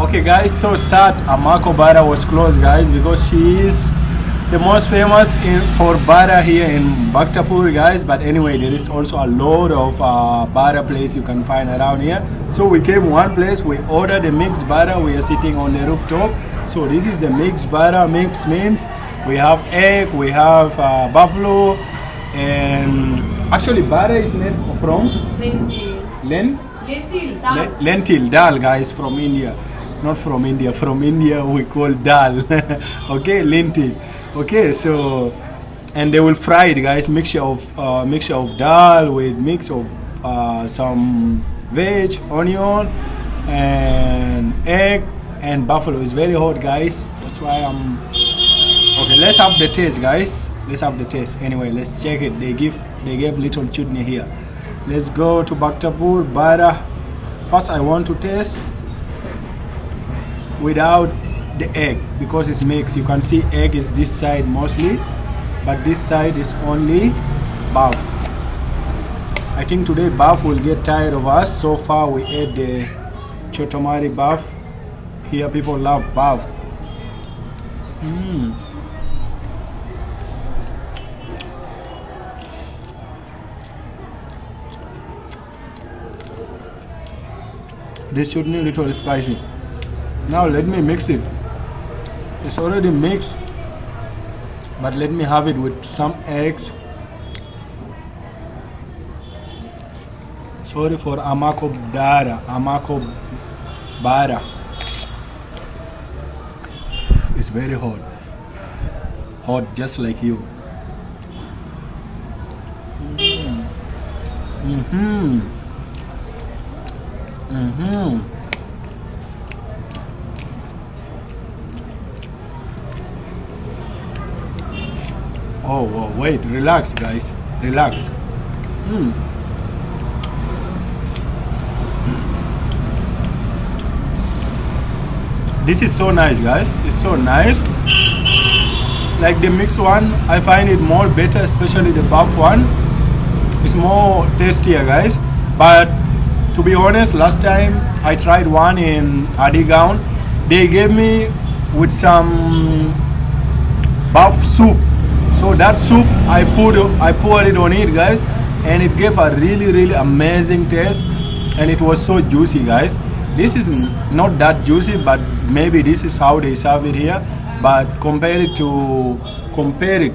Okay, guys, so sad Amako Bara was closed, guys, because she is the most famous for Bara here in Bhaktapur, guys. But anyway, there is also a lot of Bara place you can find around here. So we came one place, we ordered the mixed Bara. We are sitting on the rooftop. So this is the mixed Bara. Mix means we have egg, we have buffalo, and actually Bara is made from lentil dal, guys, from India. Not from India, from India we call dal. Okay, lentil. Okay, so and they will fry it, guys. Mixture of dal with mix of some veg, onion, and egg and buffalo. It's very hot, guys. That's why I'm okay. Let's have the taste, guys. Let's have the taste. Anyway, let's check it. They gave little chutney here. Let's go to Bhaktapur Bara. First, I want to taste without the egg because it's mixed. You can see egg is this side mostly, but this side is only buff. I think today buff will get tired of us. So far we ate the chotamari buff. Here people love buff. This chutney is little spicy. Now let me mix it. It's already mixed, but let me have it with some eggs. Sorry for Amako Bara. It's very hot. Hot just like you. Oh, wait, relax, guys, relax. This is so nice, guys. It's so nice. Like the mixed one, I find it more better, especially the buff one. It's more tastier, guys. But to be honest, last time I tried one in Hadigaun, they gave me with some buff soup. So that soup I poured it on it, guys, and it gave a really amazing taste, and it was so juicy, guys. This is not that juicy, but maybe this is how they serve it here. But compare it to the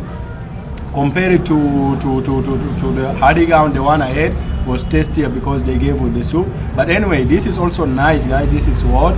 Hadigaun, the one I ate was tastier because they gave with the soup. But anyway, this is also nice, guys. This is what